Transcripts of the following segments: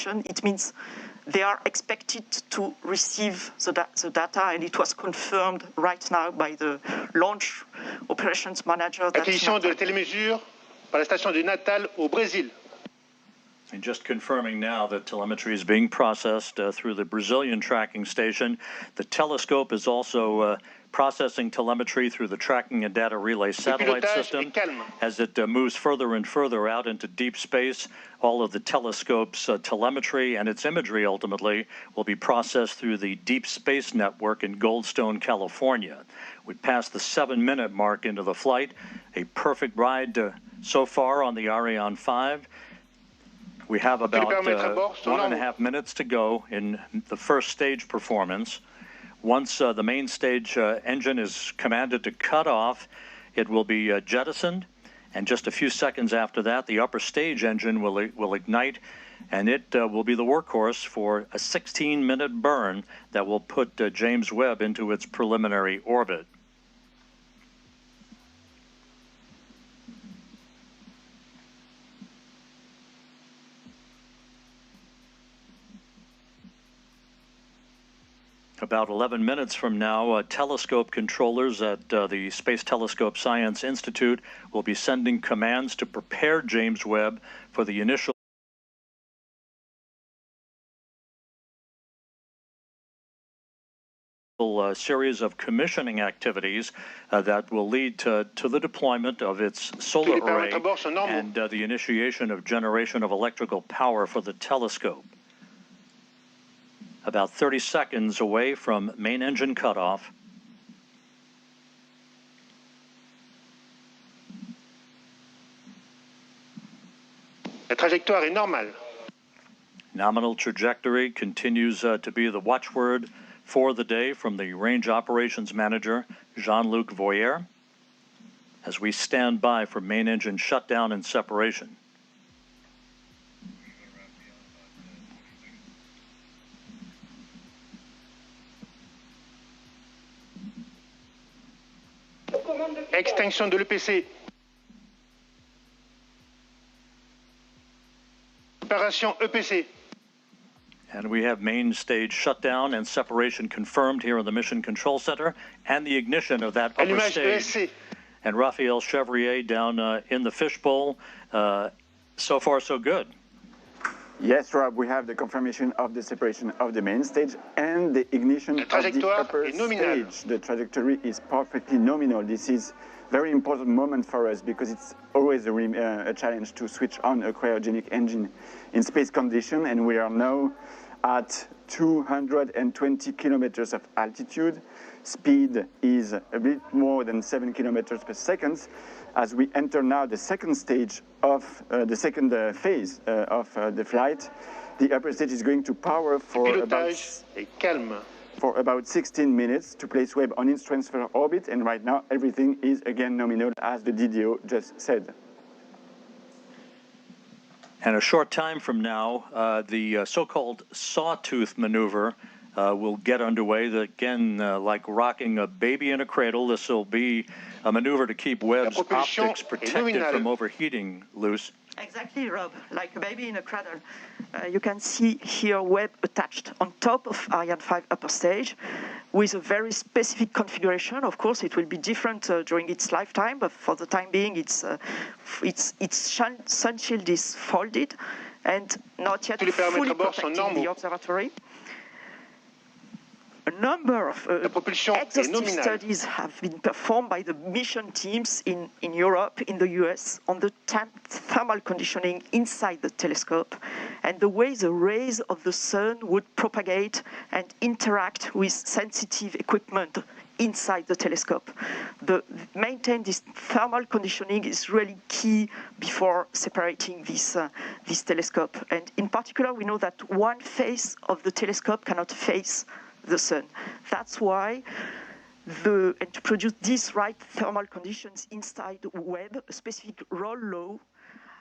operation. It means they are expected to receive the data, and it was confirmed right now by the launch operations manager. Acquisition de la télémesure par la station de Natal au Brésil. And just confirming now that telemetry is being processed through the Brazilian tracking station. The telescope is also processing telemetry through the tracking and data relay satellite system. As it moves further and further out into deep space, all of the telescope's telemetry and its imagery ultimately will be processed through the Deep Space Network in Goldstone, California. We passed the 7-minute mark into the flight. A perfect ride so far on the Ariane 5. We have about 1.5 minutes to go in the first stage performance. Once the main stage engine is commanded to cut off, it will be jettisoned, and just a few seconds after that, the upper stage engine will ignite, and it will be the workhorse for a 16-minute burn that will put James Webb into its preliminary orbit. About 11 minutes from now, telescope controllers at the Space Telescope Science Institute will be sending commands to prepare James Webb for the initial series of commissioning activities that will lead to the deployment of its solar array and the initiation of generation of electrical power for the telescope. About 30 seconds away from main engine cutoff. La trajectoire est normale. Nominal trajectory continues to be the watchword for the day from the Range Operations Manager, Jean-Luc Voyer, as we stand by for main engine shutdown and separation. Extinction de l'EPC. Séparation EPC. And we have main stage shutdown and separation confirmed here in the Mission Control Center, and the ignition of that upper stage. And Raphael Chevrier down in the fishbowl. So far, so good. Yes, Rob, we have the confirmation of the separation of the main stage and the ignition of the upper stage. The trajectory is perfectly nominal. This is a very important moment for us because it's always a challenge to switch on a cryogenic engine in space condition, and we are now at 220 kilometers of altitude. Speed is a bit more than 7 kilometers per second. As we enter now the second stage of the second phase of the flight, the upper stage is going to power for about 16 minutes to place Webb on its transfer orbit, and right now everything is again nominal, as the DDO just said. And a short time from now, the so-called Sawtooth Maneuver will get underway. Again, like rocking a baby in a cradle, this will be a maneuver to keep Webb's optics protected from overheating, Luce. Exactly, Rob, like a baby in a cradle. You can see here Webb attached on top of Ariane 5 upper stage with a very specific configuration. Of course, it will be different during its lifetime, but for the time being, its sun shield is folded and not yet fully protecting the observatory. A number of exhaustive studies have been performed by the mission teams in Europe, in the US, on the thermal conditioning inside the telescope and the way the rays of the sun would propagate and interact with sensitive equipment inside the telescope. Maintain this thermal conditioning is really key before separating this telescope. And in particular, we know that one face of the telescope cannot face the sun. That's why and to produce these right thermal conditions inside Webb, a specific roll law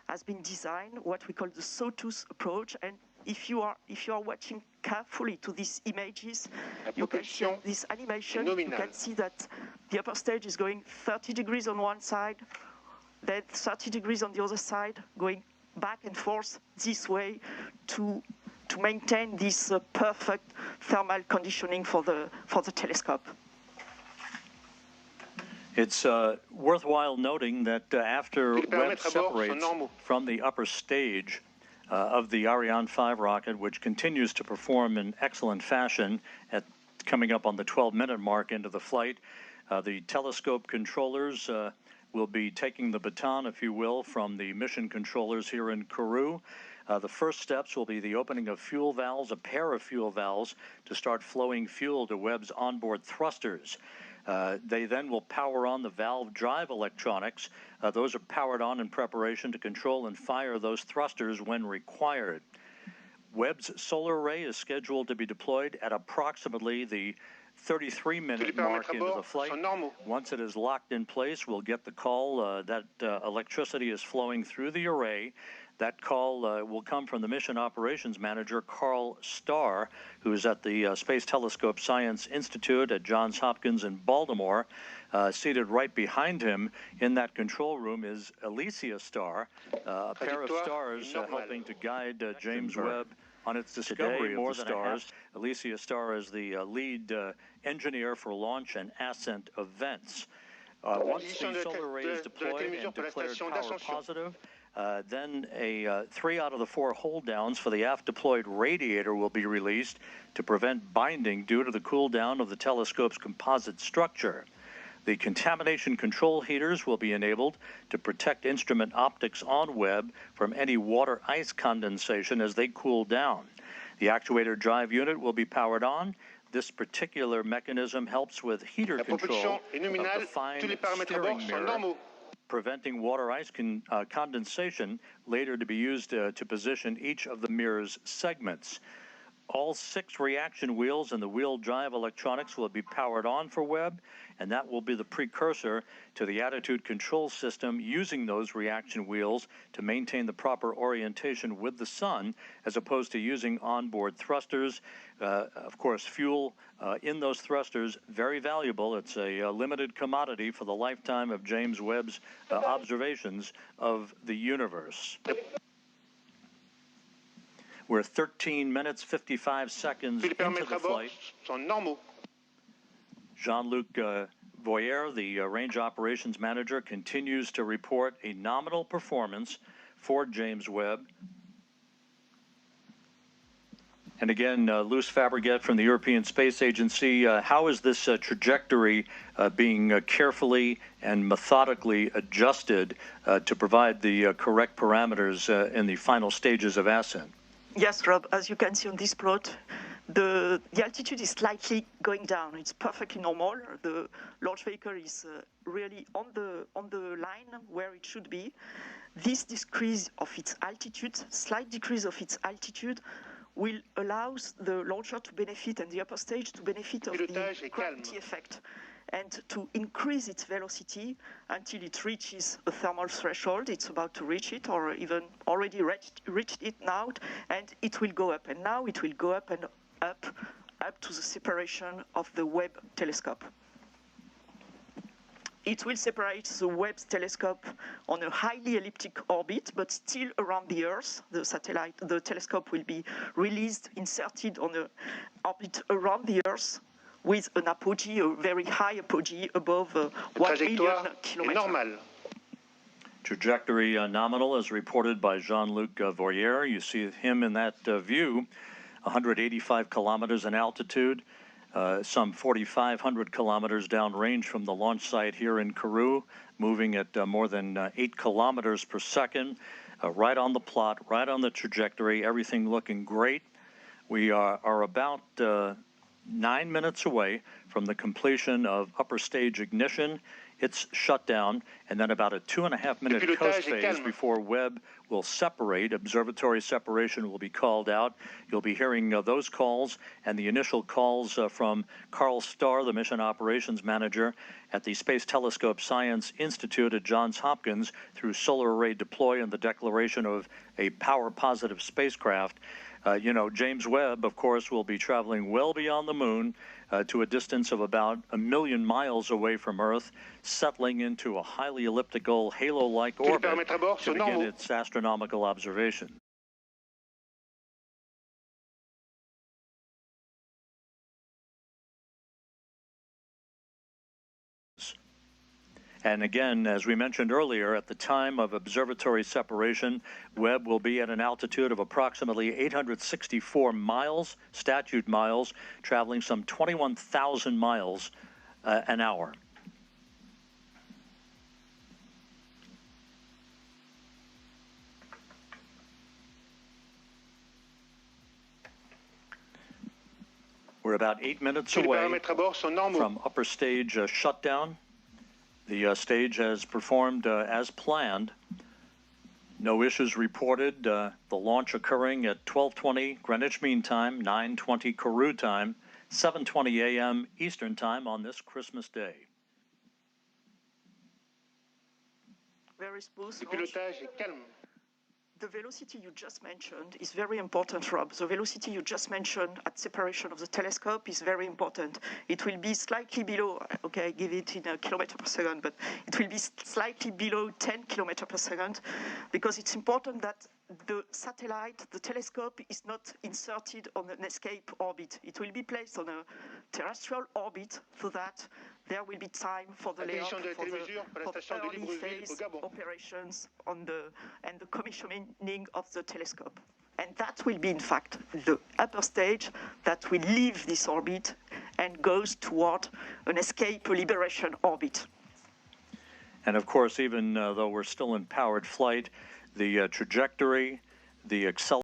has been designed, what we call the Sawtooth Approach. And if you are watching carefully to these images, you can see this animation. You can see that the upper stage is going 30 degrees on one side, then 30 degrees on the other side, going back and forth this way to to maintain this perfect thermal conditioning for the telescope. It's worthwhile noting that after Webb separates from the upper stage of the Ariane 5 rocket, which continues to perform in excellent fashion at coming up on the 12-minute mark into the flight, the telescope controllers will be taking the baton, if you will, from the mission controllers here in Kourou. The first steps will be the opening of fuel valves, a pair of fuel valves, to start flowing fuel to Webb's onboard thrusters. They then will power on the valve drive electronics. Those are powered on in preparation to control and fire those thrusters when required. Webb's solar array is scheduled to be deployed at approximately the 33-minute mark into the flight. Once it is locked in place, we'll get the call that electricity is flowing through the array. That call will come from the Mission Operations Manager, Carl Starr, who is at the Space Telescope Science Institute at Johns Hopkins in Baltimore. Seated right behind him in that control room is Alicia Starr, a pair of stars helping to guide James Webb on its discovery of the stars. Alicia Starr is the lead engineer for launch and ascent events. Once the solar array is deployed and declared power positive, then 3 out of the 4 hold downs for the aft deployed radiator will be released to prevent binding due to the cool down of the telescope's composite structure. The contamination control heaters will be enabled to protect instrument optics on Webb from any water ice condensation as they cool down. The actuator drive unit will be powered on. This particular mechanism helps with heater control of the fine steering mirror, preventing water ice condensation later to be used to position each of the mirror's segments. All 6 reaction wheels and the wheel drive electronics will be powered on for Webb, and that will be the precursor to the attitude control system using those reaction wheels to maintain the proper orientation with the sun, as opposed to using onboard thrusters. Of course, fuel in those thrusters, very valuable. It's a limited commodity for the lifetime of James Webb's observations of the universe. We're 13 minutes, 55 seconds into the flight. Jean-Luc Voyer, the range operations manager, continues to report a nominal performance for James Webb. And again, Luce Fabregat from the European Space Agency, how is this trajectory being carefully and methodically adjusted to provide the correct parameters in the final stages of ascent? Yes, Rob, as you can see on this plot, the altitude is slightly going down. It's perfectly normal. The launch vehicle is really on the line where it should be. This decrease of its altitude, slight decrease of its altitude, will allow the launcher to benefit and the upper stage to benefit of the gravity effect and to increase its velocity until it reaches a thermal threshold. It's about to reach it, or even already reached it now, and it will go up. And now it will go up and up to the separation of the Webb telescope. It will separate the Webb telescope on a highly elliptic orbit, but still around the Earth. The telescope will be released, inserted on an orbit around the Earth, with an apogee, a very high apogee above 1 million kilometers. Trajectory nominal, as reported by Jean-Luc Voyer. You see him in that view, 185 kilometers in altitude, some 4,500 kilometers downrange from the launch site here in Kourou, moving at more than 8 kilometers per second, right on the plot, right on the trajectory, everything looking great. We are about 9 minutes away from the completion of upper stage ignition. It's shutdown, and then about a 2.5-minute coast phase before Webb will separate. Observatory separation will be called out. You'll be hearing those calls and the initial calls from Carl Starr, the mission operations manager at the Space Telescope Science Institute at Johns Hopkins, through solar array deploy and the declaration of a power-positive spacecraft. James Webb, of course, will be traveling well beyond the moon to a distance of about 1 million miles away from Earth, settling into a highly elliptical, halo-like orbit to begin its astronomical observation. And again, as we mentioned earlier, at the time of observatory separation, Webb will be at an altitude of approximately 864 miles, statute miles, traveling some 21,000 miles an hour. We're about 8 minutes away from upper stage shutdown. The stage has performed as planned. No issues reported. The launch occurring at 12:20 Greenwich Mean Time, 9:20 Kourou time, 7:20 a.m. Eastern Time on this Christmas Day. Very smooth. Le pilotage est calme. The velocity you just mentioned is very important, Rob. The velocity you just mentioned at separation of the telescope is very important. It will be slightly below, okay, I give it in a kilometer per second, but it will be slightly below 10 kilometers per second, because it's important that the satellite, the telescope, is not inserted on an escape orbit. It will be placed on a terrestrial orbit so that there will be time for the layup, for the early phase operations and the commissioning of the telescope. And that will be, in fact, the upper stage that will leave this orbit and goes toward an escape liberation orbit. And of course, even though we're still in powered flight, the trajectory, the acceleration,